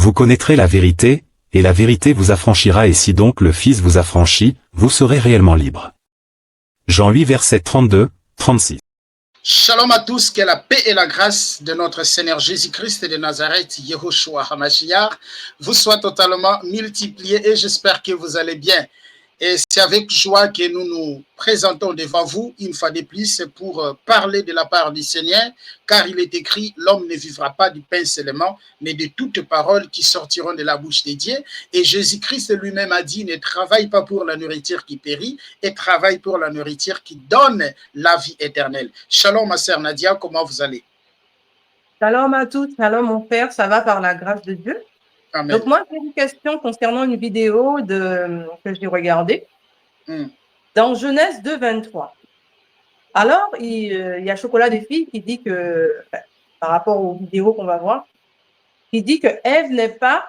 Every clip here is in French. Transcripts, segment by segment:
Vous connaîtrez la vérité, et la vérité vous affranchira, et si donc le Fils vous affranchit, vous serez réellement libre. Jean 8 versets 32, 36. Shalom à tous, que la paix et la grâce de notre Seigneur Jésus-Christ de Nazareth, Yehoshua HaMashiach, vous soient totalement multipliés et j'espère que vous allez bien. Et c'est avec joie que nous nous présentons devant vous, une fois de plus, pour parler de la part du Seigneur, car il est écrit, l'homme ne vivra pas du pain seulement, mais de toutes paroles qui sortiront de la bouche de Dieu. Et Jésus-Christ lui-même a dit, ne travaille pas pour la nourriture qui périt, et travaille pour la nourriture qui donne la vie éternelle. Shalom, ma sœur Nadia, comment vous allez? Shalom à tous, shalom mon frère, ça va par la grâce de Dieu. Amen. Donc moi, j'ai une question concernant une vidéo que j'ai regardée dans Genèse 2, 23. Alors, il y a Chocolat des filles qui dit que, par rapport aux vidéos qu'on va voir, qui dit que Ève n'est pas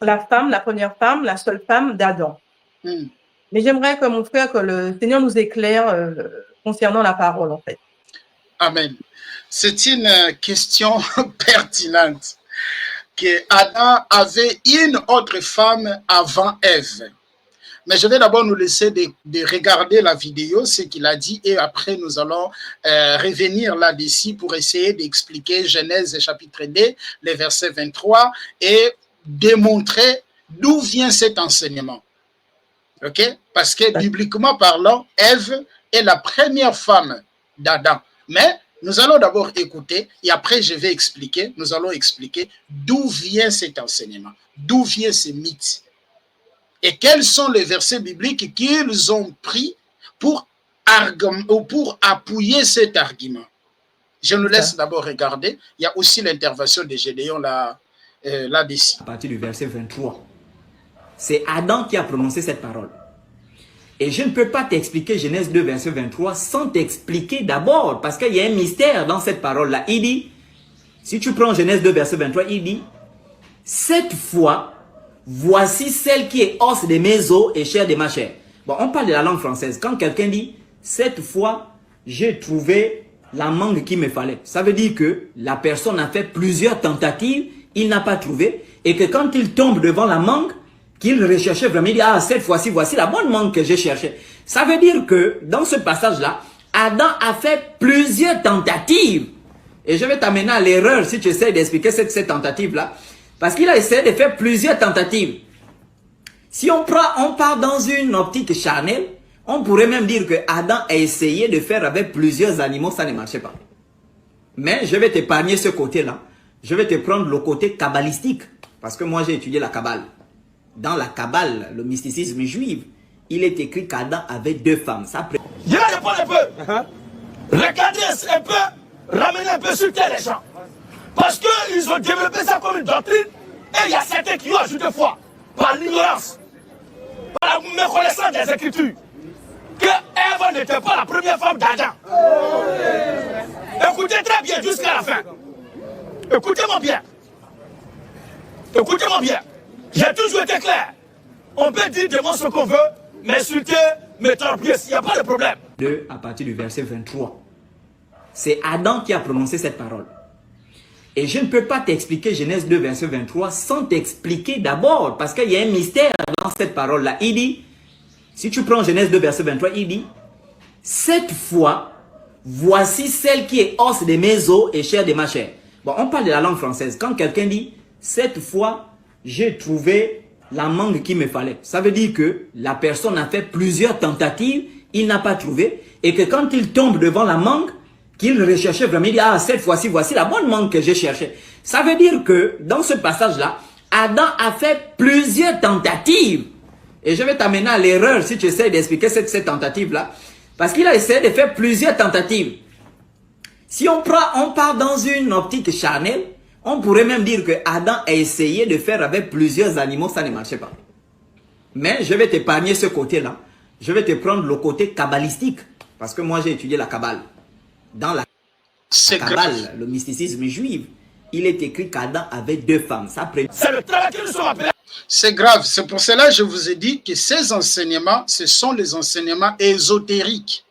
la femme, la première femme, la seule femme d'Adam. Mais j'aimerais que mon frère, que le Seigneur nous éclaire concernant la parole, en fait. Amen. C'est une question pertinente. Que Adam avait une autre femme avant Ève. Mais je vais d'abord nous laisser de regarder la vidéo, ce qu'il a dit, et après nous allons revenir là-dessus pour essayer d'expliquer Genèse chapitre 2, les versets 23, et démontrer d'où vient cet enseignement. Ok? Parce que bibliquement parlant, Ève est la première femme d'Adam. Mais nous allons d'abord écouter et après je vais expliquer, nous allons expliquer d'où vient cet enseignement, d'où vient ce mythe et quels sont les versets bibliques qu'ils ont pris pour appuyer cet argument. Je nous laisse d'abord regarder, il y a aussi l'intervention de Gédéon là-dessus. À partir du verset 23, c'est Adam qui a prononcé cette parole. Et je ne peux pas t'expliquer Genèse 2, verset 23 sans t'expliquer d'abord, parce qu'il y a un mystère dans cette parole-là. Il dit, si tu prends Genèse 2, verset 23, il dit, cette fois, voici celle qui est os de mes os et chair de ma chair. Bon, on parle de la langue française. Quand quelqu'un dit, cette fois, j'ai trouvé la mangue qu'il me fallait. Ça veut dire que la personne a fait plusieurs tentatives, il n'a pas trouvé, et que quand il tombe devant la mangue, qu'il recherchait vraiment, il dit, ah, cette fois-ci, voici la bonne mangue que j'ai cherchée. Ça veut dire que, dans ce passage-là, Adam a fait plusieurs tentatives. Et je vais t'amener à l'erreur si tu essaies d'expliquer cette tentative-là. Parce qu'il a essayé de faire plusieurs tentatives. Si on part dans une optique charnelle, on pourrait même dire que Adam a essayé de faire avec plusieurs animaux, ça ne marchait pas. Mais je vais t'épargner ce côté-là. Je vais te prendre le côté kabbalistique. Parce que moi, j'ai étudié la Kabbale. Dans la Kabbale, le mysticisme juif, il est écrit qu'Adam avait deux femmes. Ça je vais répondre un peu. Regardez un peu, ramener un peu sur terre les gens. Parce qu'ils ont développé ça comme une doctrine. Et il y a certains qui ont ajouté foi. Par l'ignorance. Par la méconnaissance des Écritures. Que Ève n'était pas la première femme d'Adam. Écoutez très bien jusqu'à la fin. Écoutez-moi bien. Écoutez-moi bien. J'ai toujours été clair. On peut dire de moi ce qu'on veut, m'insulter, me torpiller, il n'y a pas de problème. 2 à partir du verset 23. C'est Adam qui a prononcé cette parole. Et je ne peux pas t'expliquer Genèse 2, verset 23 sans t'expliquer d'abord, parce qu'il y a un mystère dans cette parole-là. Il dit, si tu prends Genèse 2, verset 23, il dit, cette fois, voici celle qui est os de mes os et chair de ma chair. Bon, on parle de la langue française. Quand quelqu'un dit, cette fois, j'ai trouvé la mangue qu'il me fallait. Ça veut dire que la personne a fait plusieurs tentatives, il n'a pas trouvé, et que quand il tombe devant la mangue, qu'il recherchait vraiment, il dit, ah, cette fois-ci, voici la bonne mangue que j'ai cherchée. Ça veut dire que, dans ce passage-là, Adam a fait plusieurs tentatives. Et je vais t'amener à l'erreur si tu essaies d'expliquer cette tentative-là. Parce qu'il a essayé de faire plusieurs tentatives. Si on part dans une optique charnelle, on pourrait même dire que Adam a essayé de faire avec plusieurs animaux, ça ne marchait pas. Mais je vais t'épargner ce côté-là. Je vais te prendre le côté kabbalistique. Parce que moi, j'ai étudié la Kabbale. Dans la Kabbale, le mysticisme juif, il est écrit qu'Adam avait deux femmes. C'est le travail que nous sommes appelés. C'est grave. C'est pour cela que je vous ai dit que ces enseignements, ce sont les enseignements ésotériques.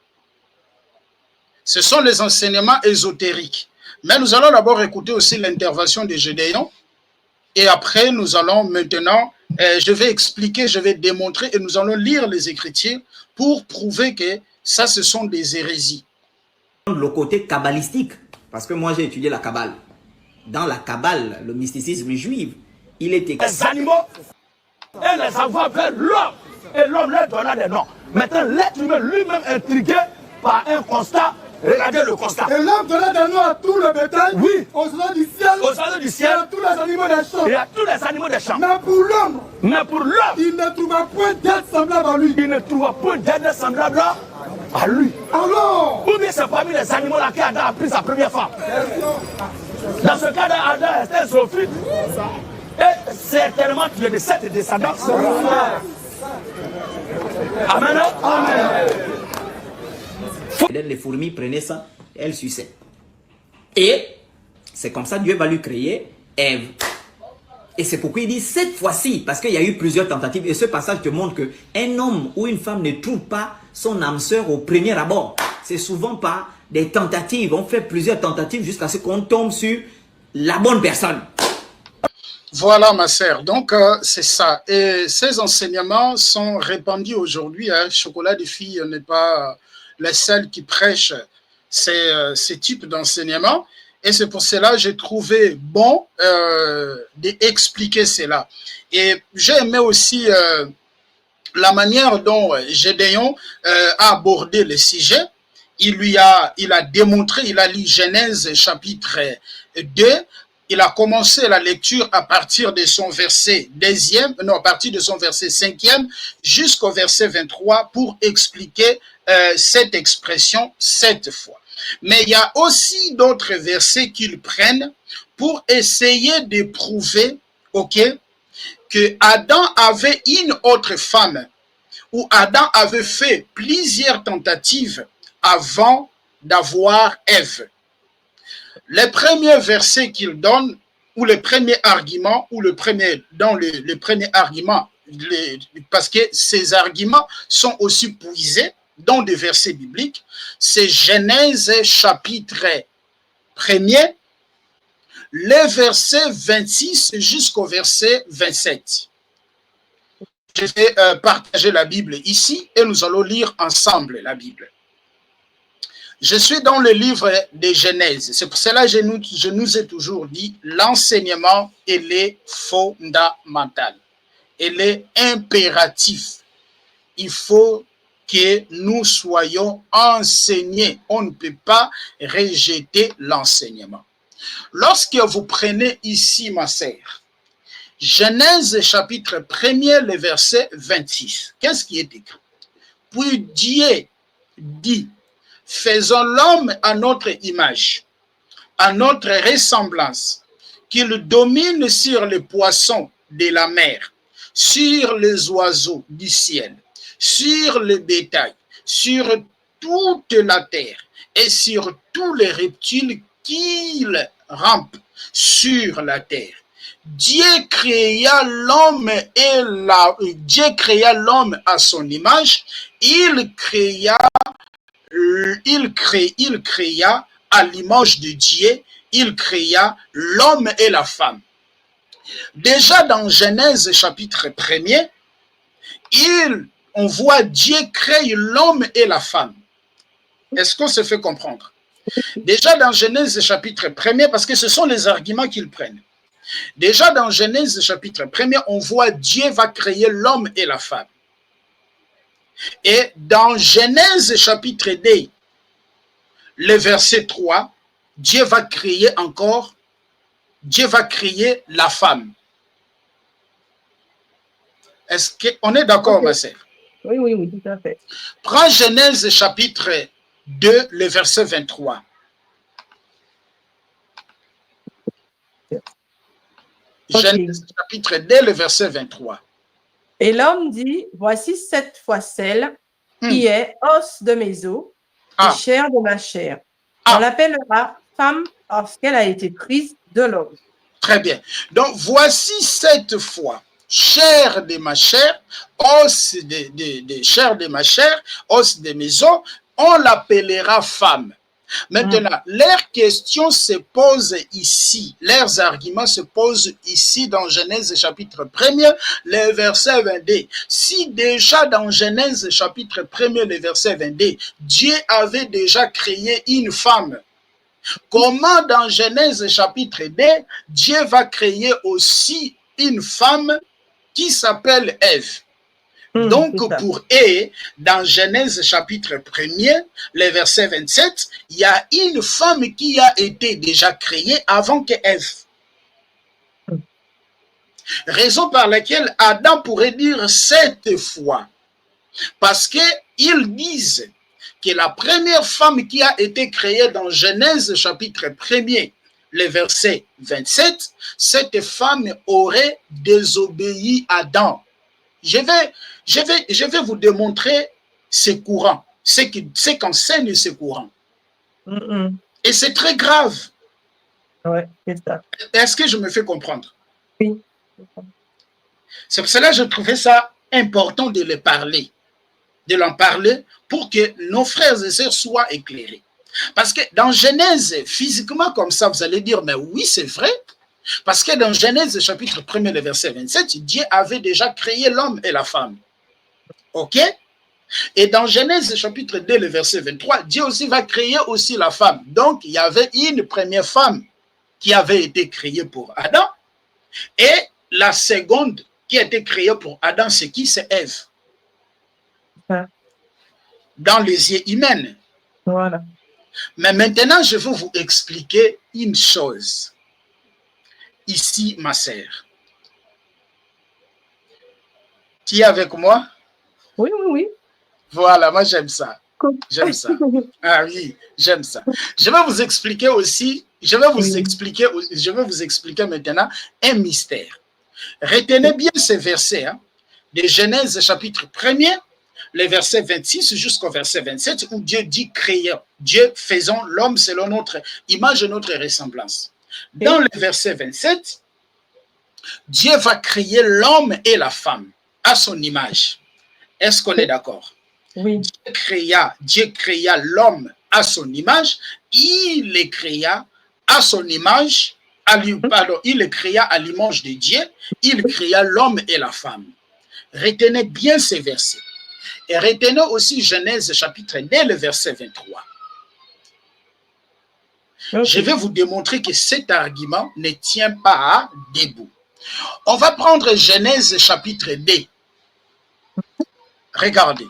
Ce sont les enseignements ésotériques. Mais nous allons d'abord écouter aussi l'intervention de Gédéon Et après, nous allons maintenant, je vais expliquer, je vais démontrer et nous allons lire les Écritures pour prouver que ça, ce sont des hérésies. Le côté kabbalistique, parce que moi j'ai étudié la Kabbale. Dans la Kabbale, le mysticisme juif, il était... Les animaux et les envoient vers l'homme. Et l'homme leur donna des noms. Maintenant, l'être humain lui-même intrigué par un constat. Regardez le constat. Et l'homme donna des noms à tout le bétail. Oui. Aux oiseaux du ciel. Aux oiseaux du ciel. Et à tous les animaux des champs. Et à tous les animaux des champs. Mais pour l'homme, il ne trouva point d'aide semblable à lui. Il ne trouva point d'aide semblable à lui. Alors, Ou bien c'est parmi les animaux là qu'Adam a pris sa première femme. Dans ce cas-là, Adam était un zoophyte. Et certainement tu es de cette descendance. Amen. Amen. Les fourmis prenaient ça, elles suçaient. Et c'est comme ça Dieu va lui créer Ève. Et c'est pourquoi il dit cette fois-ci, parce qu'il y a eu plusieurs tentatives. Et ce passage te montre qu'un homme ou une femme ne trouve pas son âme sœur au premier abord. C'est souvent pas des tentatives. On fait plusieurs tentatives jusqu'à ce qu'on tombe sur la bonne personne. Voilà, ma sœur. Donc, c'est ça. Et ces enseignements sont répandus aujourd'hui. Chocolat des filles n'est pas la seule qui prêche ces types d'enseignements. Et c'est pour cela que j'ai trouvé bon d'expliquer cela. Et j'ai aimé aussi la manière dont Gédéon a abordé le sujet. Il a démontré, il a lu Genèse chapitre 2. Il a commencé la lecture à partir de son verset 5e jusqu'au verset 23 pour expliquer cette expression cette fois. Mais il y a aussi d'autres versets qu'ils prennent pour essayer de prouver, que Adam avait une autre femme, ou Adam avait fait plusieurs tentatives avant d'avoir Ève. Les premiers versets qu'il donne, ou les premiers arguments, parce que ces arguments sont aussi puisés dans des versets bibliques, c'est Genèse chapitre 1er, les versets 26 jusqu'au verset 27. Je vais partager la Bible ici et nous allons lire ensemble la Bible. Je suis dans le livre de Genèse. C'est pour cela que je nous ai toujours dit l'enseignement, il est fondamental. Il est impératif. Il faut que nous soyons enseignés. On ne peut pas rejeter l'enseignement. Lorsque vous prenez ici, ma sœur, Genèse chapitre 1er, le verset 26, qu'est-ce qui est écrit? Puis Dieu dit, faisons l'homme à notre image, à notre ressemblance, qu'il domine sur les poissons de la mer, sur les oiseaux du ciel, sur le bétail, sur toute la terre et sur tous les reptiles qui rampent sur la terre. Dieu créa l'homme à son image, il créa à l'image de Dieu, il créa l'homme et la femme. Déjà dans Genèse chapitre 1er, on voit Dieu créer l'homme et la femme. Est-ce qu'on se fait comprendre? Déjà dans Genèse chapitre 1er, parce que ce sont les arguments qu'ils prennent. Déjà dans Genèse chapitre 1er, on voit Dieu va créer l'homme et la femme. Et dans Genèse chapitre 2, le verset 3, Dieu va créer la femme. Est-ce qu'on est d'accord, ma sœur? Oui, tout à fait. Prends Genèse chapitre 2, le verset 23. Okay. Genèse chapitre 2, le verset 23. Et l'homme dit, voici cette fois celle qui est os de mes os et chair de ma chair. On l'appellera femme parce qu'elle a été prise de l'homme. Très bien. Donc, voici cette fois chair de ma chair, os de chair de ma chair, os de mes os, on l'appellera femme. Maintenant, leurs questions se posent ici, leurs arguments se posent ici dans Genèse chapitre 1er, le verset 22. Si déjà dans Genèse chapitre 1er, le verset 22, Dieu avait déjà créé une femme, comment dans Genèse chapitre 2, Dieu va créer aussi une femme qui s'appelle Ève? Donc, pour eux, dans Genèse chapitre 1er, le verset 27, il y a une femme qui a été déjà créée avant que Ève. Raison par laquelle Adam pourrait dire 7 fois. Parce qu'ils disent que la première femme qui a été créée dans Genèse chapitre 1er, le verset 27, cette femme aurait désobéi à Adam. Je vais vous démontrer ces courants, ce qu'enseigne ces courants. Et c'est très grave. Ouais, c'est ça. Est-ce que je me fais comprendre? Oui. C'est pour cela que je trouvais ça important de l'en parler pour que nos frères et sœurs soient éclairés. Parce que dans Genèse, physiquement comme ça, vous allez dire, mais oui, c'est vrai. Parce que dans Genèse chapitre 1er, le verset 27, Dieu avait déjà créé l'homme et la femme. OK? Et dans Genèse chapitre 2, le verset 23, Dieu aussi va créer aussi la femme. Donc, il y avait une première femme qui avait été créée pour Adam. Et la seconde qui a été créée pour Adam, c'est qui? C'est Ève. Dans les yeux humains. Voilà. Mais maintenant, je vais vous expliquer une chose. Ici, ma sœur. Tu es avec moi? Oui, oui, oui. Voilà, moi j'aime ça. J'aime ça. Ah oui, j'aime ça. Je vais vous expliquer aussi, je vais vous expliquer maintenant un mystère. Retenez bien ces versets, hein, de Genèse chapitre 1er, les versets 26 jusqu'au verset 27, où Dieu dit créons, Dieu faisons l'homme selon notre image et notre ressemblance. Dans le verset 27, Dieu va créer l'homme et la femme à son image. Est-ce qu'on est d'accord? Oui. Dieu créa l'homme à son image, il les créa à son image, il les créa à l'image de Dieu, il créa l'homme et la femme. Retenez bien ces versets. Et retenez aussi Genèse chapitre 2, le verset 23. Okay. Je vais vous démontrer que cet argument ne tient pas debout. On va prendre Genèse chapitre 2. Regardez.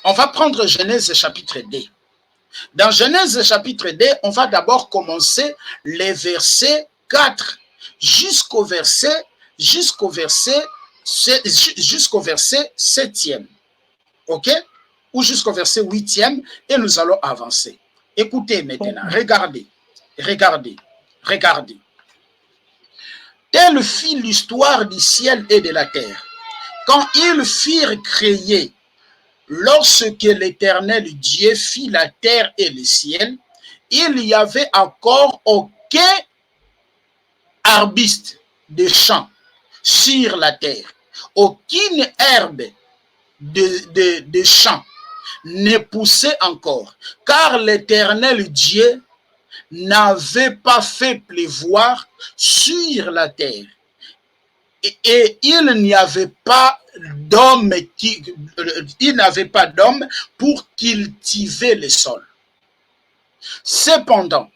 On va prendre Genèse chapitre 2. Dans Genèse chapitre 2, on va d'abord commencer les versets 4 jusqu'au verset 7e. OK? Ou jusqu'au verset 8e, et nous allons avancer. Écoutez maintenant, regardez. Telle fut l'histoire du ciel et de la terre. Quand ils furent créés, lorsque l'Éternel Dieu fit la terre et le ciel, il n'y avait encore aucun arbuste de champ sur la terre, aucune herbe de champ ne poussait encore, car l'Éternel Dieu n'avait pas fait pleuvoir sur la terre. Et il n'y avait pas d'homme pour cultiver le sol. Cependant,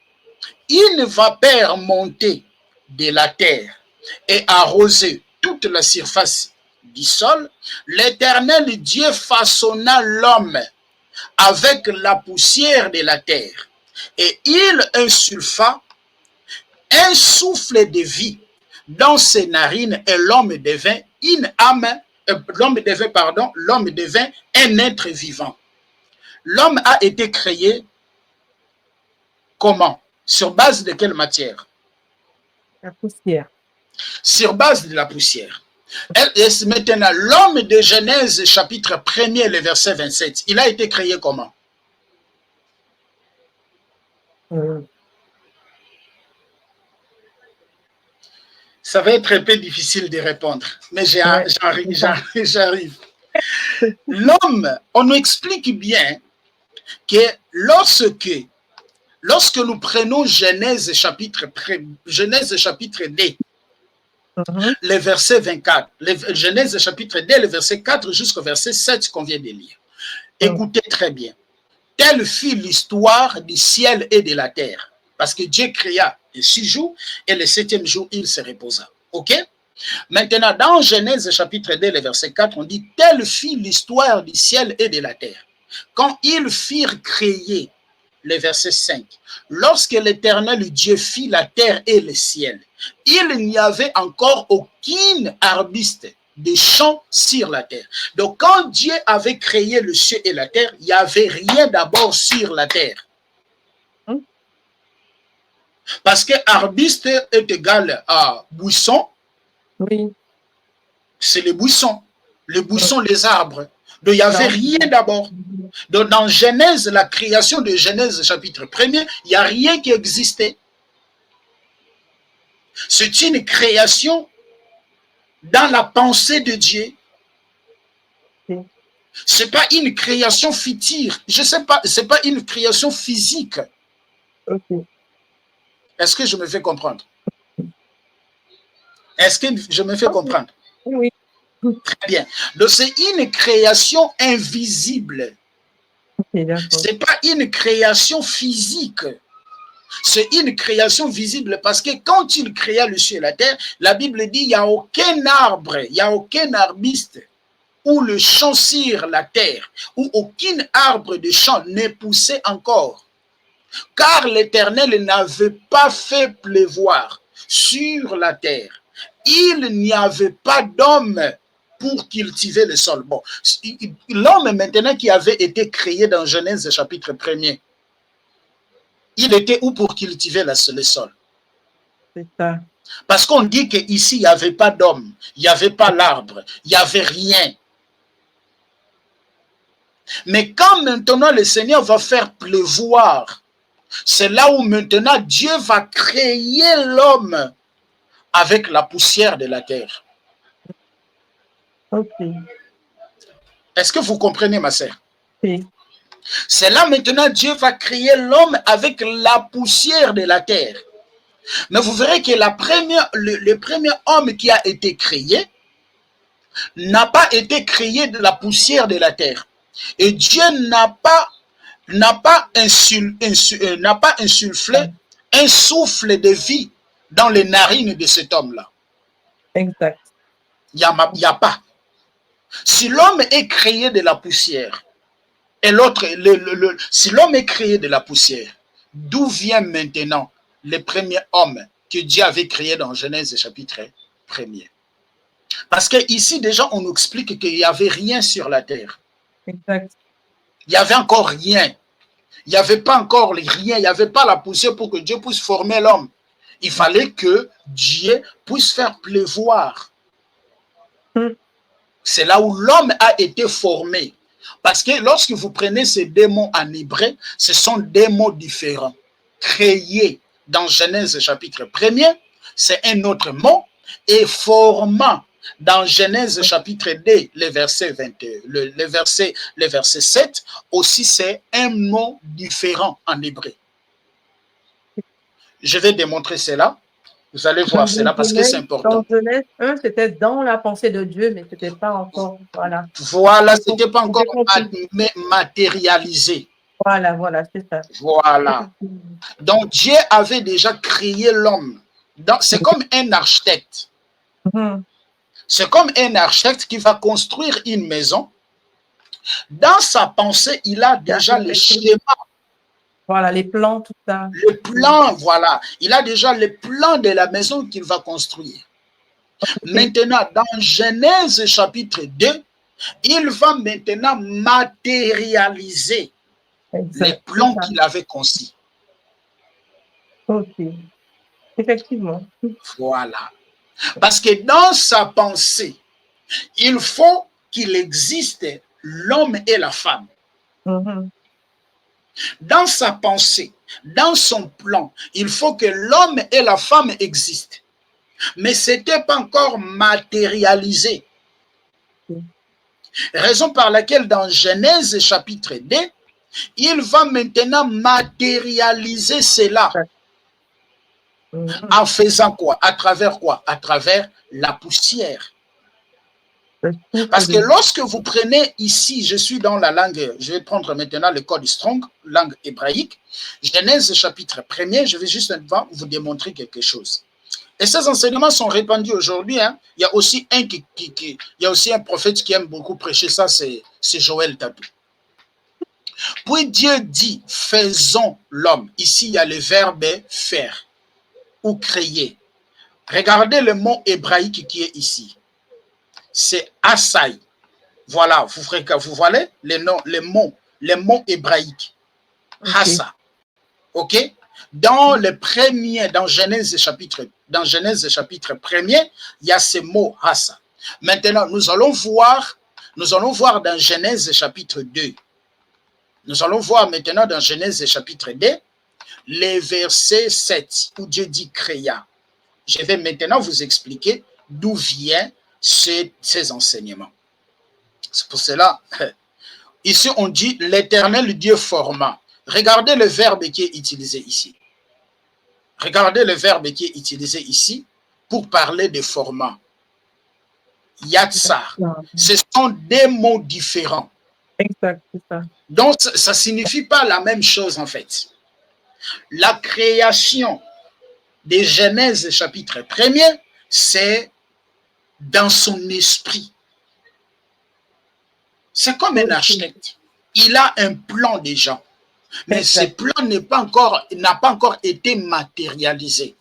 une vapeur montait de la terre et arrosait toute la surface du sol. L'Éternel Dieu façonna l'homme avec la poussière de la terre et il insuffla un souffle de vie dans ses narines et l'homme devint un être vivant. L'homme a été créé comment? Sur base de quelle matière? La poussière. Sur base de la poussière. Et maintenant, l'homme de Genèse chapitre 1er, le verset 27, il a été créé comment? Ça va être un peu difficile de répondre, mais j'arrive. L'homme, on nous explique bien que lorsque lorsque nous prenons Genèse chapitre D, le verset 24, Genèse chapitre D, le verset 4 jusqu'au verset 7 qu'on vient de lire. Écoutez très bien. Telle fut l'histoire du ciel et de la terre. Parce que Dieu créa les 6 jours et le 7e jour, il se reposa. OK? Maintenant, dans Genèse chapitre 2, le verset 4, on dit « Telle fut l'histoire du ciel et de la terre. Quand ils firent créer, le verset 5, lorsque l'Éternel Dieu fit la terre et le ciel, il n'y avait encore aucun arbuste de champs sur la terre. » Donc, quand Dieu avait créé le ciel et la terre, il n'y avait rien d'abord sur la terre. Parce que arbuste est égal à buisson. Oui. C'est les buissons, les arbres. Donc, il n'y avait rien d'abord. Donc, dans Genèse, la création de Genèse, chapitre 1er, il n'y a rien qui existait. C'est une création dans la pensée de Dieu. Ce n'est pas une création fictive. Je ne sais pas, ce n'est pas une création physique. Okay. Est-ce que je me fais comprendre? Est-ce que je me fais comprendre? Oui. Très bien. Donc, c'est une création invisible. Okay, ce n'est pas une création physique. C'est une création visible parce que quand il créa le ciel et la terre, la Bible dit il n'y a aucun arbre, il n'y a aucun arbuste ou le champ sur la terre, où aucun arbre de champ n'est poussé encore. Car l'Éternel n'avait pas fait pleuvoir sur la terre. Il n'y avait pas d'homme pour cultiver le sol. Bon, l'homme maintenant qui avait été créé dans Genèse chapitre 1er, il était où pour cultiver le sol? C'est ça. Parce qu'on dit qu'ici, il n'y avait pas d'homme, il n'y avait pas l'arbre, il n'y avait rien. Mais quand maintenant le Seigneur va faire pleuvoir, c'est là où maintenant Dieu va créer l'homme avec la poussière de la terre. Ok. Est-ce que vous comprenez, ma sœur? Oui. C'est là maintenant Dieu va créer l'homme avec la poussière de la terre. Mais vous verrez que le premier homme qui a été créé n'a pas été créé de la poussière de la terre. Et Dieu n'a pas insufflé un souffle de vie dans les narines de cet homme-là. Exact. Il n'y a pas. Si l'homme est créé de la poussière, et l'autre, si l'homme est créé de la poussière, d'où vient maintenant le premier homme que Dieu avait créé dans Genèse chapitre 1er? Parce qu'ici, déjà, on nous explique qu'il n'y avait rien sur la terre. Exact. Il n'y avait encore rien. Il n'y avait pas encore rien. Il n'y avait pas la poussière pour que Dieu puisse former l'homme. Il fallait que Dieu puisse faire pleuvoir. C'est là où l'homme a été formé. Parce que lorsque vous prenez ces deux mots en hébreu, ce sont des mots différents. Créé dans Genèse chapitre 1er, c'est un autre mot. Et formant dans Genèse chapitre 2, le verset 7, aussi c'est un mot différent en hébreu. Je vais démontrer cela. Vous allez voir cela parce que c'est important. Dans Genèse 1, c'était dans la pensée de Dieu, mais ce n'était pas encore. Voilà. Voilà, ce n'était pas encore matérialisé. Voilà, c'est ça. Voilà. Donc Dieu avait déjà créé l'homme. C'est comme un architecte. C'est comme un architecte qui va construire une maison. Dans sa pensée, il a déjà le schéma. Voilà, les plans, tout ça. Le plan, voilà. Il a déjà le plan de la maison qu'il va construire. Maintenant, dans Genèse chapitre 2, il va maintenant matérialiser les plans qu'il avait conçus. Ok. Effectivement. Voilà. Parce que dans sa pensée, il faut qu'il existe l'homme et la femme. Dans sa pensée, dans son plan, il faut que l'homme et la femme existent. Mais ce n'était pas encore matérialisé. Raison par laquelle dans Genèse chapitre 2, Il va maintenant matérialiser cela. En faisant quoi? À travers quoi? À travers la poussière. Parce que lorsque vous prenez ici, je suis dans la langue, je vais prendre maintenant le code Strong, langue hébraïque, Genèse chapitre 1er, je vais juste vous démontrer quelque chose. Et ces enseignements sont répandus aujourd'hui. Hein. Il y a aussi un prophète qui aime beaucoup prêcher ça, c'est Joël Tadou. Puis Dieu dit, faisons l'homme. Ici, il y a le verbe faire ou créer. Regardez le mot hébraïque qui est ici. C'est Asai. Voilà, vous voyez les mots hébraïques. Hassa. OK? Dans Genèse chapitre 1er, il y a ce mot Hassa. Maintenant, nous allons voir dans Genèse chapitre 2. Nous allons voir maintenant dans Genèse chapitre 2, les versets 7, où Dieu dit créa. Je vais maintenant vous expliquer d'où viennent ces enseignements. C'est pour cela, ici on dit l'Éternel Dieu forma. Regardez le verbe qui est utilisé ici. Regardez le verbe qui est utilisé ici pour parler de format. Yatsar. Ce sont des mots différents. Exact, c'est ça. Donc, ça ne signifie pas la même chose en fait. La création de Genèse chapitre 1er, c'est dans son esprit. C'est comme un architecte. Il a un plan déjà. Mais ce plan n'a pas encore été matérialisé.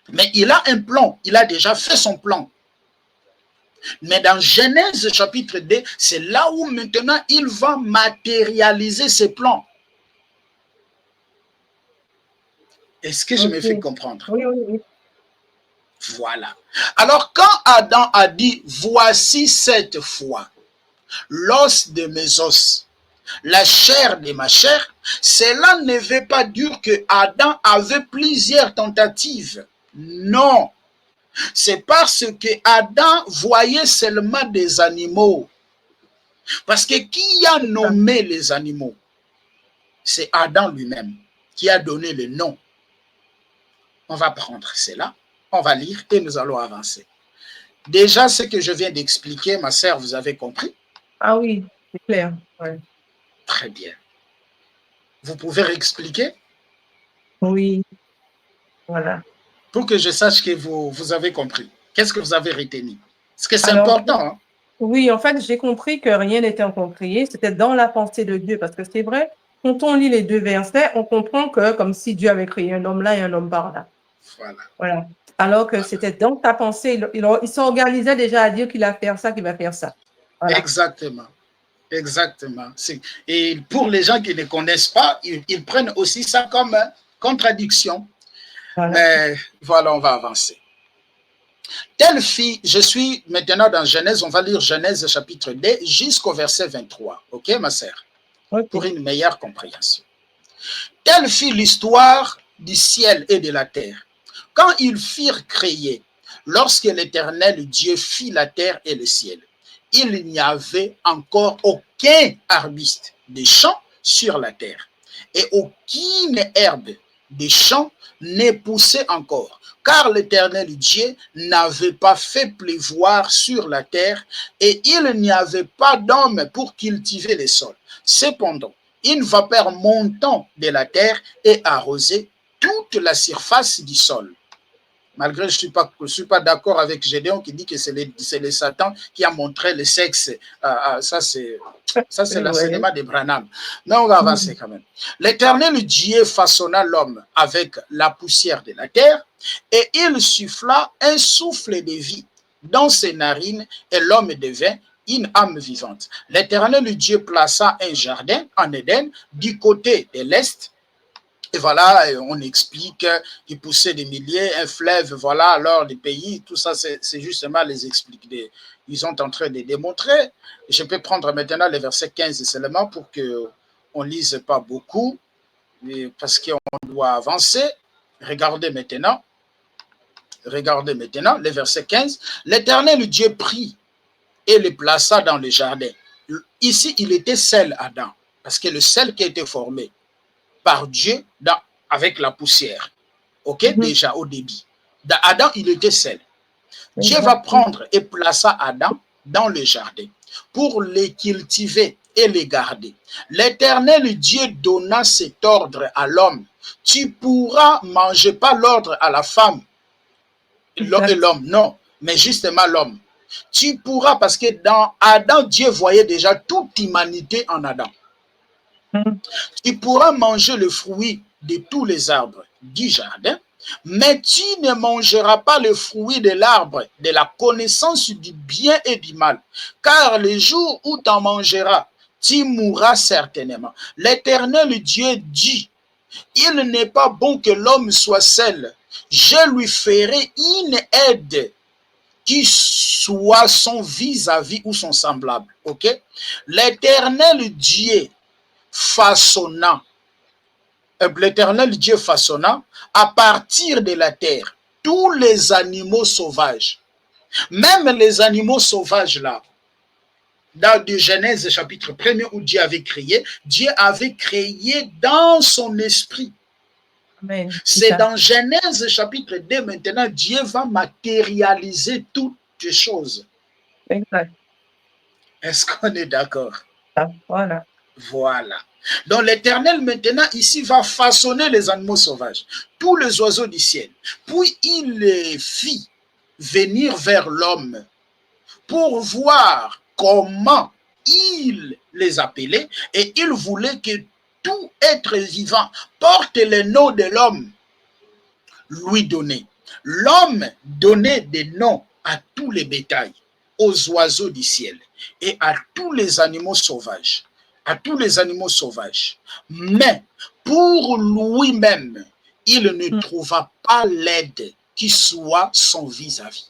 Mais il a un plan. Il a déjà fait son plan. Mais dans Genèse chapitre 2, c'est là où maintenant il va matérialiser ses plans. Est-ce que je me fais comprendre? Oui, oui, oui. Voilà. Alors, quand Adam a dit, voici cette fois l'os de mes os, la chair de ma chair, cela ne veut pas dire que Adam avait plusieurs tentatives. Non. C'est parce que Adam voyait seulement des animaux. Parce que qui a nommé les animaux? C'est Adam lui-même qui a donné le nom. On va prendre cela, on va lire et nous allons avancer. Déjà, ce que je viens d'expliquer, ma sœur, vous avez compris? Ah oui, c'est clair. Ouais. Très bien. Vous pouvez réexpliquer? Oui, voilà. Pour que je sache que vous avez compris. Qu'est-ce que vous avez retenu? Parce que c'est important. Hein? Oui, en fait, j'ai compris que rien n'était encore créé. C'était dans la pensée de Dieu. Parce que c'est vrai, quand on lit les deux versets, on comprend que comme si Dieu avait créé un homme là et un homme par là. Voilà. Alors que c'était dans ta pensée. Il s'organisait déjà à dire qu'il va faire ça, qu'il va faire ça. Voilà. Exactement. Exactement. Et pour les gens qui ne connaissent pas, ils prennent aussi ça comme contradiction. Voilà. Mais voilà, on va avancer. Telle fille, je suis maintenant dans Genèse, on va lire Genèse chapitre 2 jusqu'au verset 23. Ok, ma sœur? Okay. Pour une meilleure compréhension. Telle fut l'histoire du ciel et de la terre. Quand ils furent créés, lorsque l'Éternel Dieu fit la terre et le ciel, il n'y avait encore aucun arbuste des champs sur la terre et aucune herbe des champs n'est poussée encore, car l'Éternel Dieu n'avait pas fait pleuvoir sur la terre et il n'y avait pas d'homme pour cultiver les sols. Cependant, une vapeur montant de la terre et arrosait toute la surface du sol. Malgré que je ne suis pas d'accord avec Gédéon qui dit que c'est le Satan qui a montré le sexe. Ça, c'est l'enseignement de Branham. Mais on va avancer quand même. L'Éternel Dieu façonna l'homme avec la poussière de la terre et il souffla un souffle de vie dans ses narines et l'homme devint une âme vivante. L'Éternel Dieu plaça un jardin en Éden du côté de l'est. Et voilà, on explique qu'il poussait des milliers, un fleuve, voilà, alors les pays, tout ça, c'est justement les expliques. Ils sont en train de démontrer. Je peux prendre maintenant le verset 15 seulement pour qu'on ne lise pas beaucoup, parce qu'on doit avancer. Regardez maintenant le verset 15. L'Éternel Dieu prit et le plaça dans le jardin. Ici, il était seul, Adam. Parce que le sel qui a été formé par Dieu avec la poussière, ok, déjà au début. Dans Adam, il était sel. Dieu va prendre et placer Adam dans le jardin pour les cultiver et les garder. L'Éternel Dieu donna cet ordre à l'homme. Tu pourras manger, pas l'ordre à la femme et l'homme, non, mais justement l'homme. Tu pourras, parce que dans Adam, Dieu voyait déjà toute humanité en Adam. Tu pourras manger le fruit de tous les arbres du jardin, mais tu ne mangeras pas le fruit de l'arbre de la connaissance du bien et du mal, car le jour où tu en mangeras, tu mourras certainement. L'Éternel Dieu dit, il n'est pas bon que l'homme soit seul. Je lui ferai une aide qui soit son vis-à-vis ou son semblable. Ok? L'Éternel Dieu façonna, à partir de la terre tous les animaux sauvages, même les animaux sauvages là, dans de Genèse chapitre 1er où Dieu avait créé dans son esprit. C'est dans Genèse chapitre 2 maintenant, Dieu va matérialiser toutes les choses. Exact. Est-ce qu'on est d'accord? Voilà. Voilà. Donc l'Éternel maintenant ici va façonner les animaux sauvages, tous les oiseaux du ciel. Puis il les fit venir vers l'homme pour voir comment il les appelait, et il voulait que tout être vivant porte le nom de l'homme lui donnait. L'homme donnait des noms à tous les bétails, aux oiseaux du ciel et à tous les animaux sauvages. Mais pour lui-même, il ne trouva pas l'aide qui soit son vis-à-vis.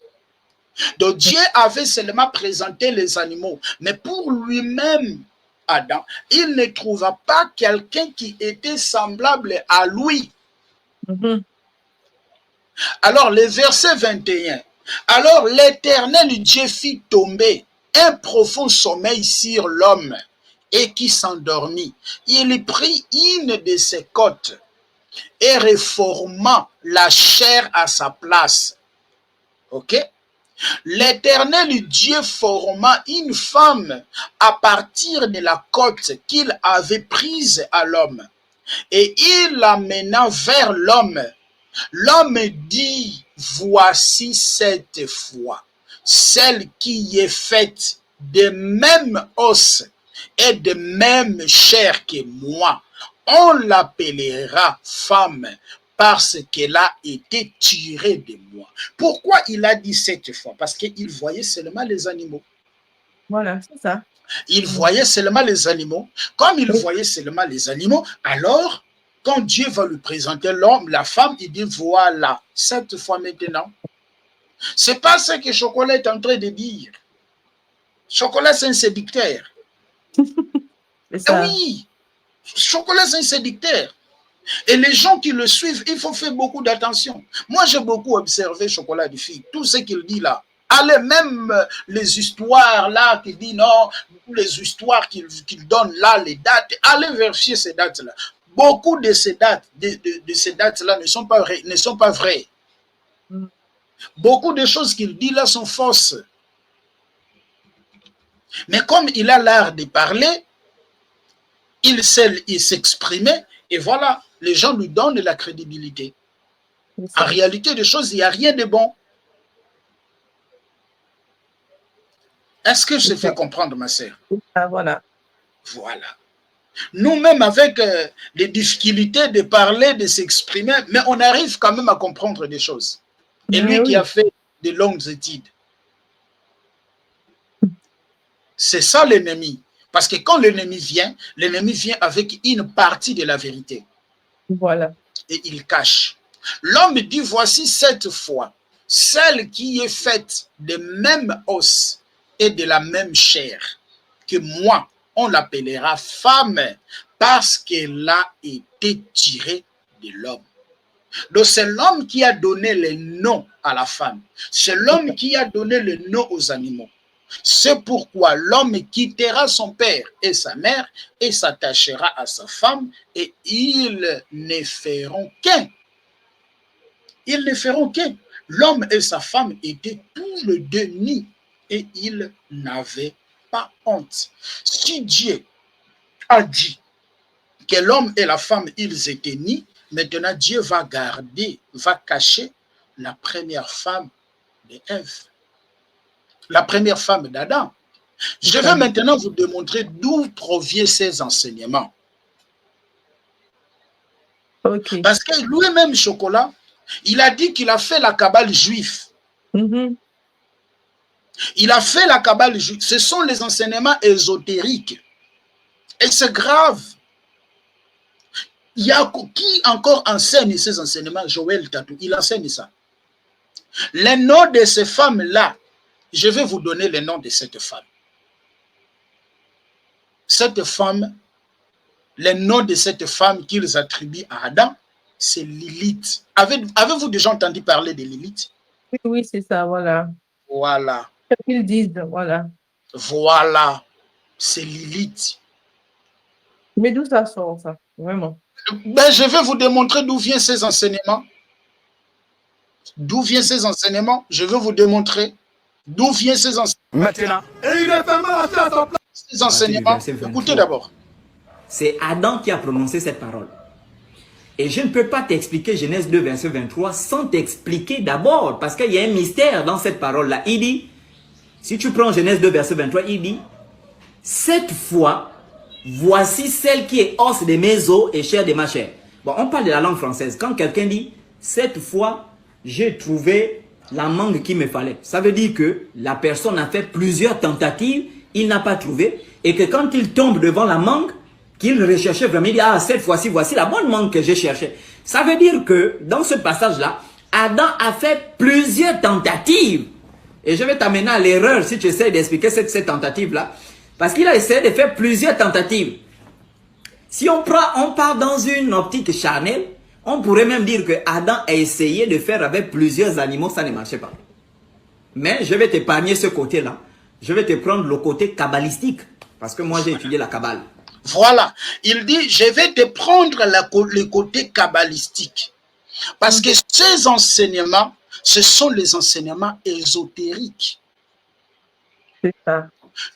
Donc Dieu avait seulement présenté les animaux, mais pour lui-même, Adam, il ne trouva pas quelqu'un qui était semblable à lui. Alors le verset 21, alors l'Éternel Dieu fit tomber un profond sommeil sur l'homme et qui s'endormit. Il prit une de ses côtes et réforma la chair à sa place. Ok? L'Éternel Dieu forma une femme à partir de la côte qu'il avait prise à l'homme et il l'amena vers l'homme. L'homme dit, voici cette fois celle qui est faite de même os et de même chair que moi. On l'appellera femme parce qu'elle a été tirée de moi. Pourquoi il a dit cette fois? Parce qu'il voyait seulement les animaux. Voilà, c'est ça. Il voyait seulement les animaux. Comme il voyait seulement les animaux, alors, quand Dieu va lui présenter l'homme, la femme, il dit, voilà, cette fois maintenant. C'est pas ce que Chocolat est en train de dire. Chocolat, c'est un séducteur. Oui, Chocolat, c'est un séducteur. Et les gens qui le suivent, il faut faire beaucoup d'attention. Moi, j'ai beaucoup observé Chocolat du Fille, tout ce qu'il dit là. Allez, même les histoires là, qu'il dit non, les histoires qu'il donne là, les dates, allez vérifier ces dates-là. Beaucoup de ces dates, de ces dates-là ne sont pas vraies. Beaucoup de choses qu'il dit là sont fausses. Mais comme il a l'art de parler, il sait s'exprimer, et voilà, les gens lui donnent la crédibilité. En réalité des choses, il n'y a rien de bon. Est-ce que je fais comprendre, ma sœur? Voilà. Voilà. Nous-mêmes, avec des difficultés de parler, de s'exprimer, mais on arrive quand même à comprendre des choses. Et lui qui a fait de longues études. C'est ça l'ennemi. Parce que quand l'ennemi vient avec une partie de la vérité. Voilà. Et il cache. L'homme dit, voici cette fois, celle qui est faite de même os et de la même chair, que moi, on l'appellera femme, parce qu'elle a été tirée de l'homme. Donc c'est l'homme qui a donné le nom à la femme. C'est l'homme qui a donné le nom aux animaux. C'est pourquoi l'homme quittera son père et sa mère et s'attachera à sa femme et ils ne feront qu'un. Ils ne feront qu'un. L'homme et sa femme étaient tous les deux nus et ils n'avaient pas honte. Si Dieu a dit que l'homme et la femme, ils étaient nus, maintenant Dieu va garder, va cacher la première femme d'Ève, la première femme d'Adam. Je vais maintenant vous démontrer d'où proviennent ces enseignements. Okay. Parce que lui-même, Chocolat, il a dit qu'il a fait la cabale juive. Il a fait la cabale juive. Ce sont les enseignements ésotériques. Et c'est grave. Il y a qui encore enseigne ces enseignements? Joël Tatou, il enseigne ça. Les noms de ces femmes-là, je vais vous donner le nom de cette femme. Cette femme, le nom de cette femme qu'ils attribuent à Adam, c'est Lilith. Avez-vous déjà entendu parler de Lilith? Oui, c'est ça, voilà. Voilà. Ce qu'ils disent, voilà. Voilà, c'est Lilith. Mais d'où ça sort, ça, vraiment? Ben, je vais vous démontrer d'où viennent ces enseignements. D'où viennent ces enseignements? Je vais vous démontrer d'où viennent ces enseignements. Maintenant. Et il est fermé à sa place. Ces enseignements, écoutez d'abord. C'est Adam qui a prononcé cette parole. Et je ne peux pas t'expliquer Genèse 2, verset 23 sans t'expliquer d'abord, parce qu'il y a un mystère dans cette parole-là. Il dit, si tu prends Genèse 2, verset 23, il dit, cette fois, voici celle qui est os de mes os et chair de ma chair. Bon, on parle de la langue française. Quand quelqu'un dit, cette fois, j'ai trouvé la mangue qu'il me fallait. Ça veut dire que la personne a fait plusieurs tentatives, il n'a pas trouvé, et que quand il tombe devant la mangue, qu'il recherchait vraiment, il dit, ah, cette fois-ci, voici la bonne mangue que j'ai cherchée. Ça veut dire que, dans ce passage-là, Adam a fait plusieurs tentatives. Et je vais t'amener à l'erreur si tu essaies d'expliquer cette tentative-là. Parce qu'il a essayé de faire plusieurs tentatives. Si on part dans une optique charnelle, on pourrait même dire que Adam a essayé de faire avec plusieurs animaux, ça ne marchait pas. Mais je vais t'épargner ce côté-là. Je vais te prendre le côté kabbalistique. Parce que moi, j'ai étudié la Kabbale. Voilà. Il dit, je vais te prendre le côté kabbalistique. Parce que ces enseignements, ce sont les enseignements ésotériques. C'est ça.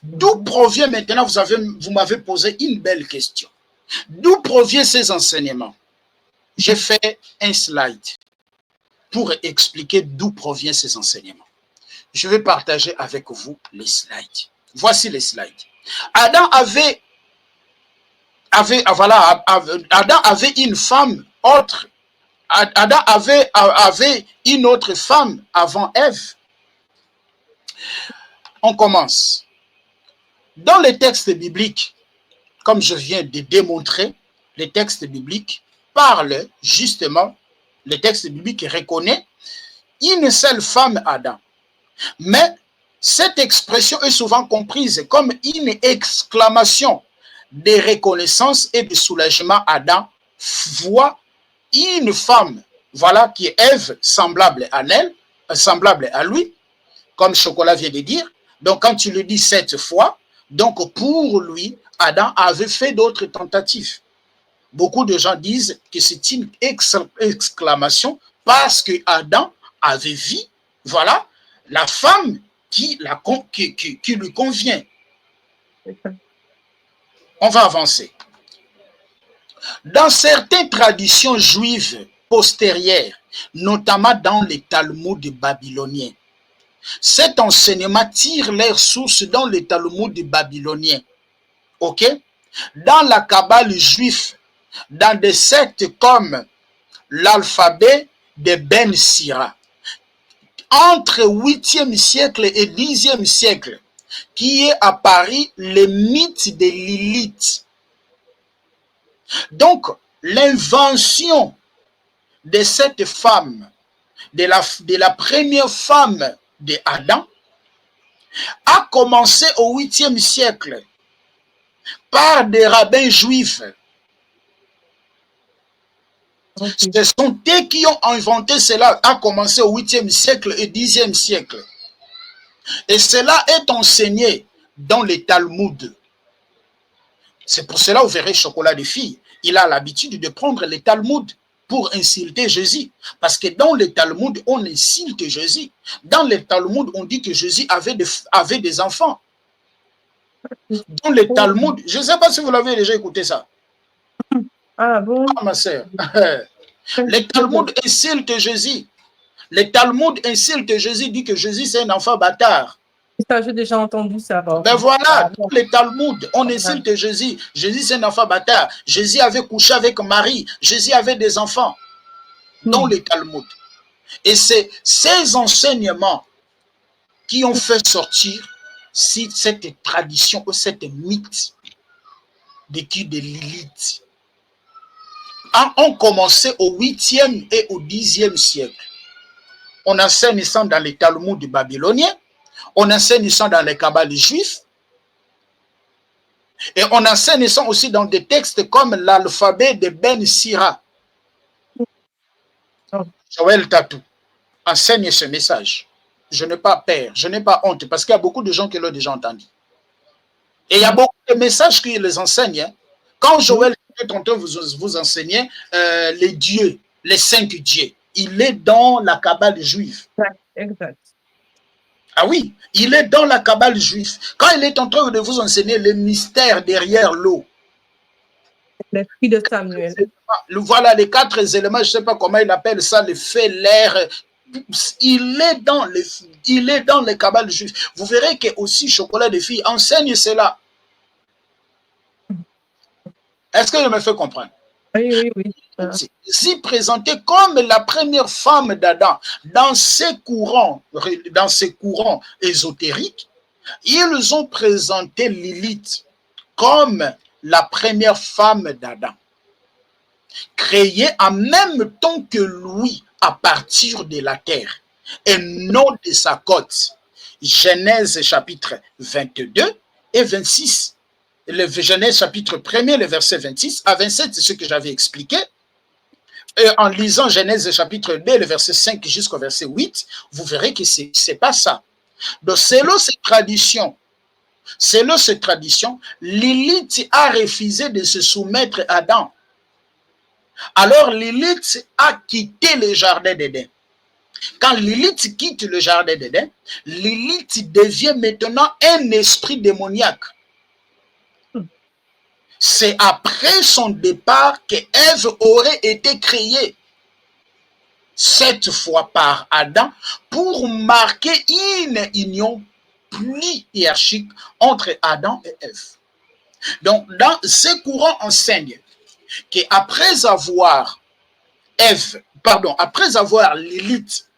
D'où provient maintenant, vous m'avez posé une belle question. D'où proviennent ces enseignements? J'ai fait un slide pour expliquer d'où proviennent ces enseignements. Je vais partager avec vous les slides. Voici les slides. Adam avait une femme autre. Adam avait une autre femme avant Ève. On commence. Dans les textes bibliques, comme je viens de démontrer, les textes bibliques parlent justement, les textes bibliques reconnaissent une seule femme Adam. Mais cette expression est souvent comprise comme une exclamation de reconnaissance et de soulagement. Adam voit une femme, voilà, qui est Ève, semblable à elle, semblable à lui, comme Chocolat vient de dire. Donc, quand tu le dis 7 fois, donc pour lui, Adam avait fait d'autres tentatives. Beaucoup de gens disent que c'est une exclamation parce que Adam avait vu, voilà, la femme qui lui convient. On va avancer. Dans certaines traditions juives postérieures, notamment dans les Talmuds babyloniens, cet enseignement tire leur source dans les Talmuds babyloniens. Ok? Dans la Kabbale juive, dans des sectes comme l'alphabet de Ben Sira, entre 8e siècle et 10e siècle, qui est apparu le mythe de Lilith. Donc, l'invention de cette femme, de la première femme de Adam, a commencé au 8e siècle par des rabbins juifs. Okay. Ce sont eux qui ont inventé cela, a commencé au 8e siècle et 10e siècle. Et cela est enseigné dans les Talmuds. C'est pour cela, vous verrez Chocolat des filles, il a l'habitude de prendre les Talmuds pour insulter Jésus. Parce que dans les Talmuds, on insulte Jésus. Dans les Talmuds, on dit que Jésus avait des enfants. Dans les Talmuds, je ne sais pas si vous l'avez déjà écouté ça. Ah bon? Ah, ma sœur. Les Talmuds insultent Jésus. Les Talmuds insultent Jésus, dit que Jésus c'est un enfant bâtard. Ça, j'ai déjà entendu ça. Ben voilà, dans les Talmuds, on insulte Jésus. Jésus c'est un enfant bâtard. Jésus avait couché avec Marie. Jésus avait des enfants. Dans les Talmuds. Et c'est ces enseignements qui ont fait sortir cette tradition ou cette mythe de Lilith. On commençait au 8e et au 10e siècle. On enseigne ça dans les Talmuds babyloniens, on enseigne ça dans les Kabbales juifs, et on enseigne ça aussi dans des textes comme l'alphabet de Ben Sira. Joël Tatou enseigne ce message. Je n'ai pas peur, je n'ai pas honte, parce qu'il y a beaucoup de gens qui l'ont déjà entendu. Et il y a beaucoup de messages qui les enseignent. Hein. Quand Joël est en train de vous enseigner les dieux, les 5 dieux, il est dans la Kabbale juive. Exact. Ah oui, il est dans la Kabbale juive. Quand il est en train de vous enseigner les mystères derrière l'eau. L'esprit de Samuel. Voilà les 4 éléments, je ne sais pas comment il appelle ça, le feu, l'air. Il est dans les Kabbales juives. Vous verrez que aussi Chocolat des filles enseigne cela. Est-ce que je me fais comprendre? Oui. Si présentée comme la première femme d'Adam dans ces courants ésotériques, ils ont présenté Lilith comme la première femme d'Adam, créée en même temps que lui à partir de la terre et non de sa côte. Genèse chapitre 22 et 26. Le Genèse chapitre 1er, le verset 26 à 27, c'est ce que j'avais expliqué. Et en lisant Genèse chapitre 2, le verset 5 jusqu'au verset 8, vous verrez que ce n'est pas ça. Donc, selon cette tradition, Lilith a refusé de se soumettre à Adam. Alors, Lilith a quitté le jardin d'Éden. Quand Lilith quitte le jardin d'Éden, Lilith devient maintenant un esprit démoniaque. C'est après son départ que Ève aurait été créée, cette fois par Adam, pour marquer une union plus hiérarchique entre Adam et Ève. Donc, dans ces courants enseignent qu'après avoir Lilith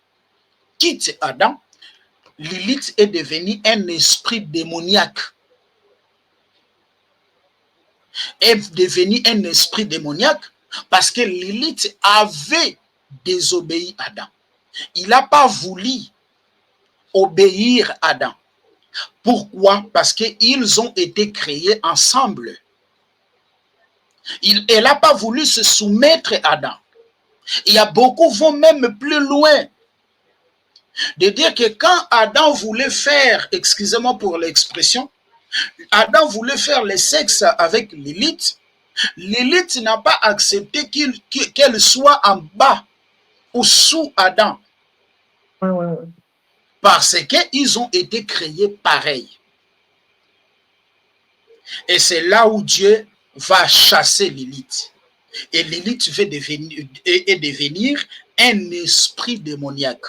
quitte Adam, Lilith est devenue un esprit démoniaque. Est devenu un esprit démoniaque parce que Lilith avait désobéi à Adam. Il n'a pas voulu obéir à Adam. Pourquoi? Parce qu'ils ont été créés ensemble. Elle n'a pas voulu se soumettre à Adam. Il y a beaucoup vont même plus loin de dire que quand Adam voulait faire, excusez-moi pour l'expression, Adam voulait faire le sexe avec Lilith. Lilith n'a pas accepté qu'elle soit en bas ou sous Adam. Parce qu'ils ont été créés pareils. Et c'est là où Dieu va chasser Lilith. Et Lilith va devenir un esprit démoniaque.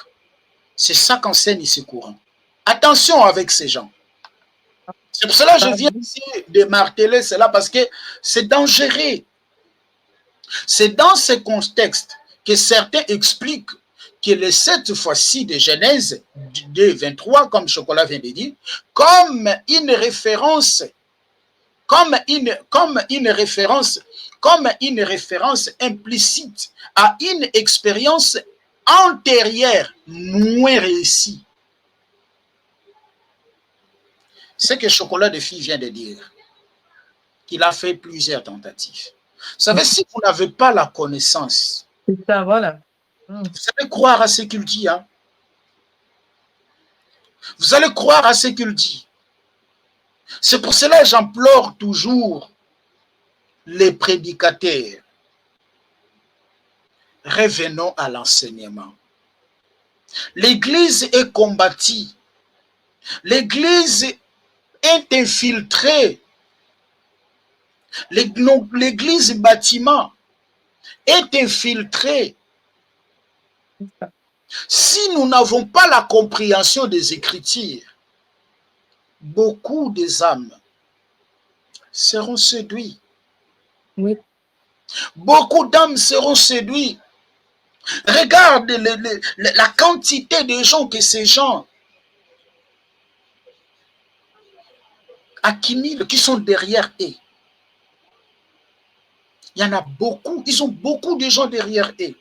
C'est ça qu'enseigne ce courant. Attention avec ces gens. C'est pour cela que je viens ici de marteler cela parce que c'est dangereux. C'est dans ce contexte que certains expliquent que cette fois-ci de Genèse 2, 23, comme Chocolat vient de dire, comme une référence implicite à une expérience antérieure moins réussie. C'est que Chocolat de Fille vient de dire qu'il a fait plusieurs tentatives. Vous savez, si vous n'avez pas la connaissance, c'est ça, voilà. Vous savez croire à ce qu'il dit. Hein? Vous allez croire à ce qu'il dit. C'est pour cela que j'implore toujours les prédicateurs. Revenons à l'enseignement. L'Église est combattue. L'Église est infiltrée. L'Église bâtiment est infiltrée. Si nous n'avons pas la compréhension des Écritures, beaucoup des âmes seront séduits. Oui. Beaucoup d'âmes seront séduits. Regarde la quantité de gens que ces gens accumulent, qui sont derrière eux. Il y en a beaucoup, ils ont beaucoup de gens derrière eux.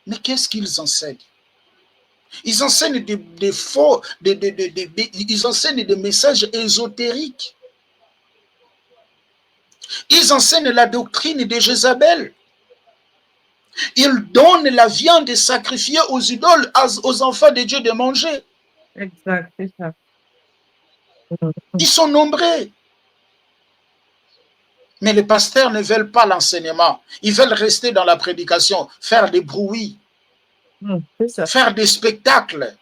Mais qu'est-ce qu'ils enseignent? Ils enseignent des faux, ils enseignent des messages ésotériques. Ils enseignent la doctrine de Jézabel. Ils donnent la viande sacrifiée aux idoles, aux enfants de Dieu de manger. Exact, c'est ça. Ils sont nombreux. Mais les pasteurs ne veulent pas l'enseignement. Ils veulent rester dans la prédication, faire des bruits, faire des spectacles.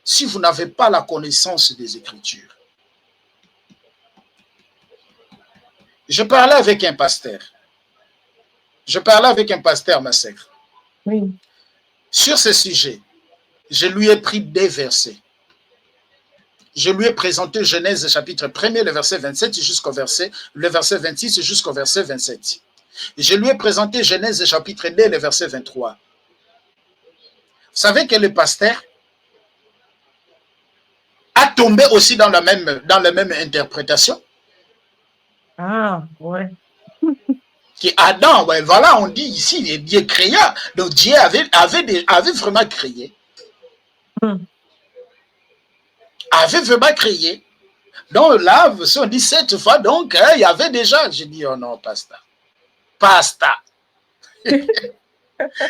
Si vous n'avez pas la connaissance des Écritures. Je parlais avec un pasteur. Ma sœur. Oui. Sur ce sujet, je lui ai pris des versets. Je lui ai présenté Genèse chapitre 1er, le verset 27 jusqu'au verset 26 jusqu'au verset 27. Je lui ai présenté Genèse chapitre 2, le verset 23. Vous savez que le pasteur a tombé aussi dans la même interprétation. Ah, ouais. Qui Adam, ouais, voilà, on dit ici, Dieu créa. Donc Dieu avait vraiment créé. Avait vraiment créé. Donc là, on dit cette fois, donc il y avait déjà. J'ai dit, oh non, pasteur.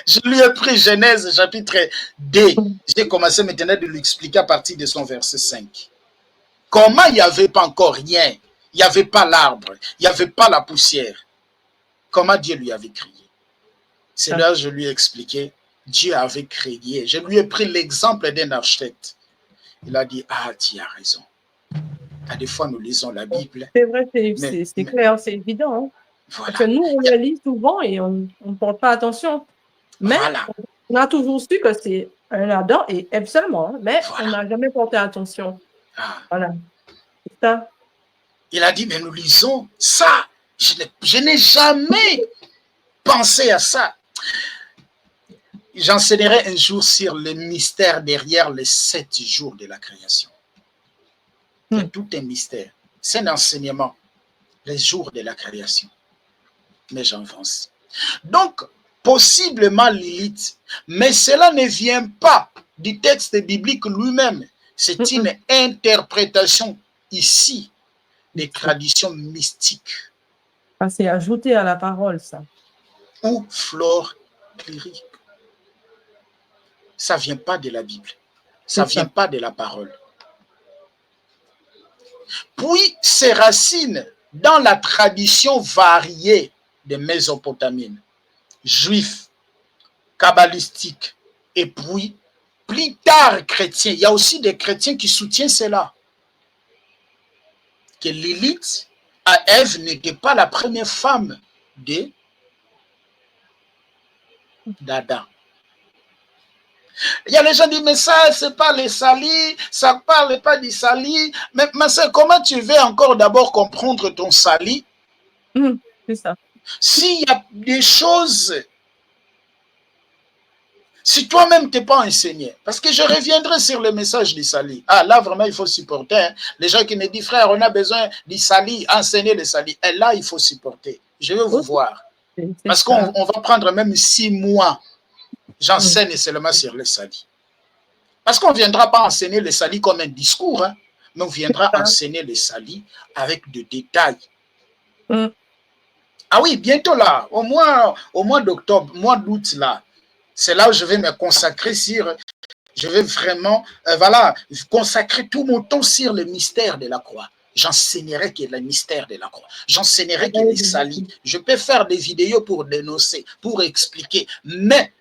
Je lui ai pris Genèse chapitre 2. J'ai commencé maintenant de lui expliquer à partir de son verset 5. Comment il n'y avait pas encore rien. Il n'y avait pas l'arbre. Il n'y avait pas la poussière. Comment Dieu lui avait créé. C'est là que je lui ai expliqué. Dieu avait créé. Je lui ai pris l'exemple d'un architecte. Il a dit, ah, tu as raison. À des fois, nous lisons la Bible. C'est vrai, c'est clair, c'est évident. Hein. Voilà. Parce que nous, on la lit souvent et on ne porte pas attention. Mais voilà. On a toujours su que c'est un Adam et Ève seulement. Hein, mais voilà. On n'a jamais porté attention. Ah. Voilà. C'est ça. Il a dit, mais nous lisons ça. Je n'ai jamais pensé à ça. J'enseignerai un jour sur le mystère derrière les 7 jours de la création. C'est tout un mystère. C'est un enseignement. Les jours de la création. Mais j'avance. Donc, possiblement Lilith, mais cela ne vient pas du texte biblique lui-même. C'est une interprétation ici des traditions mystiques. Ah, c'est ajouté à la parole, ça. Ou flore lyrique. Ça ne vient pas de la Bible. Ça ne vient pas de la parole. Puis, ses racines dans la tradition variée des Mésopotamiens, juifs, kabbalistiques, et puis, plus tard, chrétiens. Il y a aussi des chrétiens qui soutiennent cela. Que Lilith, à Ève, n'était pas la première femme d'Adam. Il y a les gens qui disent, mais ça, c'est pas les salis, ça ne parle pas du sali. Mais c'est comment tu veux encore d'abord comprendre ton sali? C'est ça. S'il y a des choses, si toi-même tu n'es pas enseigné, parce que je reviendrai sur le message du sali. Ah, là, vraiment, il faut supporter. Hein. Les gens qui me disent, frère, on a besoin du sali, enseigner le sali. Et là, il faut supporter. Je vais vous voir. Parce qu'on va prendre même 6 mois. J'enseigne seulement sur le sali. Parce qu'on ne viendra pas enseigner le sali comme un discours, hein, mais on viendra enseigner le sali avec des détails. Ah oui, bientôt là, au mois d'octobre, mois d'août là, c'est là où je vais me consacrer sur Je vais vraiment, voilà, consacrer tout mon temps sur le mystère de la croix. J'enseignerai que le mystère de la croix. J'enseignerai que les salis. Je peux faire des vidéos pour dénoncer, pour expliquer, mais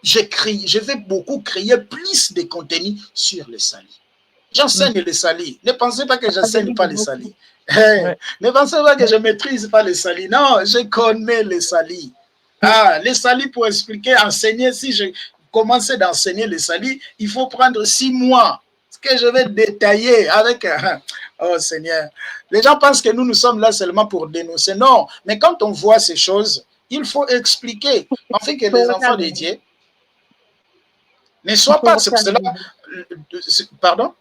je vais beaucoup créer plus de contenu sur les salis. J'enseigne les salis. Ne pensez pas que j'enseigne pas les salis. Ne pensez pas que je maîtrise pas les salis. Non, je connais les salis. Ah, les salis pour expliquer, enseigner, si je commençais d'enseigner les salis, il faut prendre 6 mois. Ce que je vais détailler avec... Oh Seigneur. Les gens pensent que nous sommes là seulement pour dénoncer. Non, mais quand on voit ces choses, il faut expliquer. En fait que les enfants de Dieu ne soient pas... C'est pour cela... Pardon?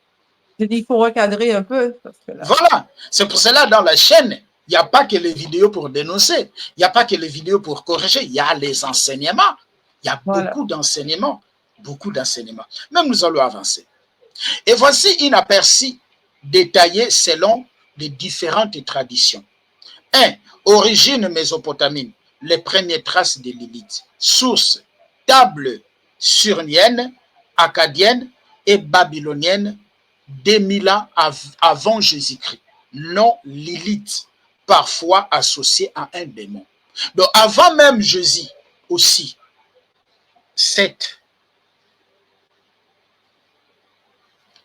Je dis qu'il faut recadrer un peu. Parce que là... Voilà. C'est pour cela, dans la chaîne, il n'y a pas que les vidéos pour dénoncer. Il n'y a pas que les vidéos pour corriger. Il y a les enseignements. Il y a beaucoup d'enseignements. Beaucoup d'enseignements. Même nous allons avancer. Et voici un aperçu détaillé selon les différentes traditions. 1. Origine mésopotamine. Les premières traces de Lilith. Source. Table surnienne, akkadienne et babylonienne 2000 ans avant Jésus-Christ. Nom Lilith, parfois associé à un démon. Donc avant même Jésus aussi, 7.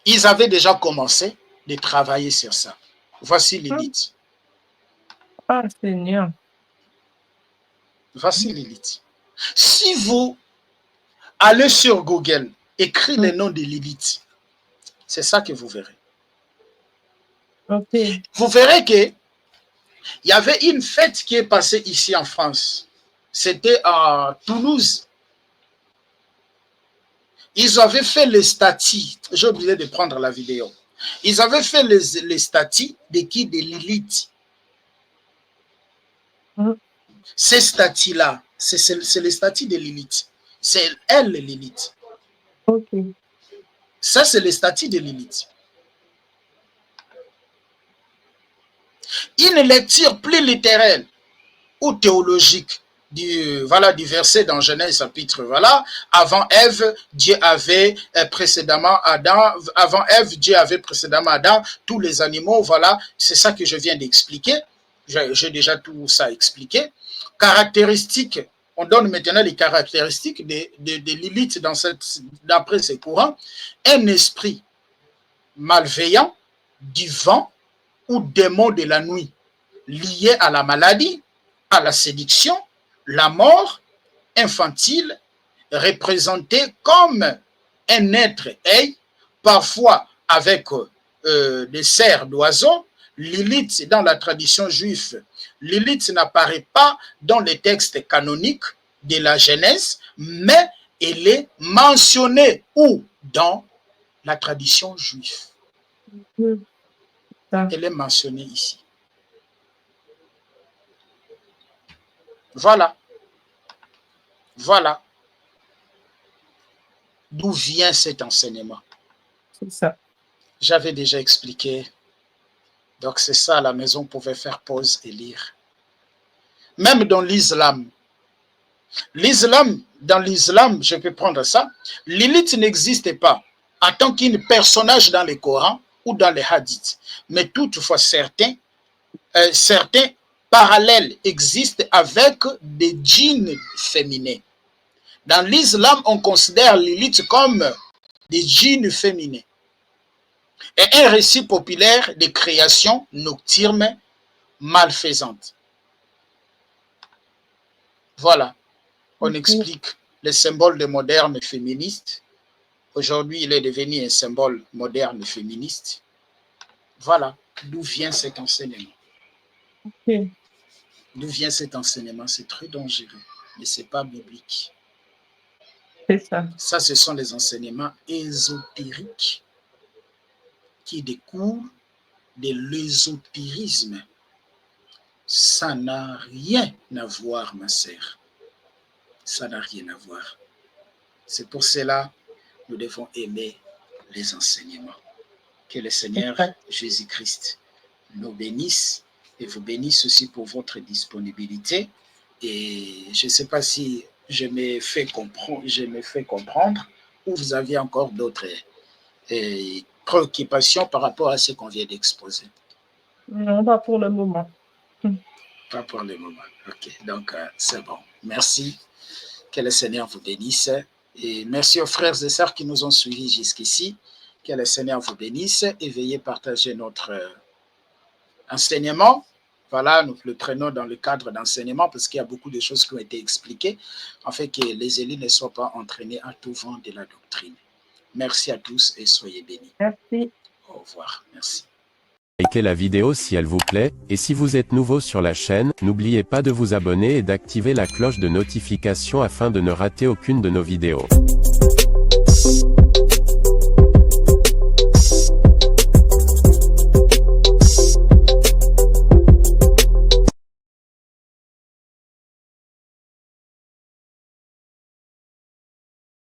Ils avaient déjà commencé de travailler sur ça. Voici Lilith. Ah, Seigneur. Voici Lilith. Si vous allez sur Google, écrivez le nom de Lilith, c'est ça que vous verrez. Okay. Vous verrez qu'il y avait une fête qui est passée ici en France. C'était à Toulouse. Ils avaient fait les statues. J'ai oublié de prendre la vidéo. Ils avaient fait les statues de qui? De Lilith. Ces statues-là, c'est les statues de Lilith. C'est elle, Lilith. Ok. Ça, c'est les statues de Lilith. Une lecture plus littérale ou théologique du verset dans Genèse chapitre, avant Ève, Dieu avait précédemment Adam, avant Ève, Dieu avait précédemment Adam, tous les animaux, c'est ça que je viens d'expliquer. J'ai déjà tout ça expliqué. Caractéristiques, on donne maintenant les caractéristiques de Lilith d'après ces courants. Un esprit malveillant, du vent ou démon de la nuit, lié à la maladie, à la séduction, la mort, infantile, représenté comme un être œil, parfois avec des serres d'oiseaux. Lilith, dans la tradition juive, Lilith n'apparaît pas dans les textes canoniques de la Genèse, mais elle est mentionnée où? Dans la tradition juive. Elle est mentionnée ici. Voilà. Voilà. D'où vient cet enseignement? C'est ça. J'avais déjà expliqué. Donc c'est ça, à la maison, on pouvait faire pause et lire. Même dans l'islam. Dans l'islam, je peux prendre ça. Lilith n'existe pas en tant qu'un personnage dans le Coran ou dans les hadiths. Mais toutefois, certains parallèles existent avec des djinns féminins. Dans l'islam, on considère Lilith comme des djinns féminins. Et un récit populaire de création nocturne malfaisante. Voilà, on explique le symbole de moderne féministe. Aujourd'hui, il est devenu un symbole moderne féministe. Voilà, d'où vient cet enseignement. D'où vient cet enseignement? C'est très dangereux, mais ce n'est pas biblique. C'est ça. Ça, ce sont les enseignements ésotériques qui découlent de l'ésotérisme. Ça n'a rien à voir, ma sœur. Ça n'a rien à voir. C'est pour cela que nous devons aimer les enseignements. Que le Seigneur Jésus-Christ nous bénisse et vous bénisse aussi pour votre disponibilité. Et je ne sais pas si je me fais comprendre ou vous aviez encore d'autres préoccupations par rapport à ce qu'on vient d'exposer? Non, pas pour le moment. Pas pour le moment. Ok, donc c'est bon. Merci. Que le Seigneur vous bénisse. Et merci aux frères et sœurs qui nous ont suivis jusqu'ici. Que le Seigneur vous bénisse et veuillez partager notre enseignement. Voilà, nous le prenons dans le cadre d'enseignement parce qu'il y a beaucoup de choses qui ont été expliquées, afin que les élus ne soient pas entraînés à tout vent de la doctrine. Merci à tous et soyez bénis. Merci. Au revoir. Merci. Likez la vidéo si elle vous plaît, et si vous êtes nouveau sur la chaîne, n'oubliez pas de vous abonner et d'activer la cloche de notification afin de ne rater aucune de nos vidéos.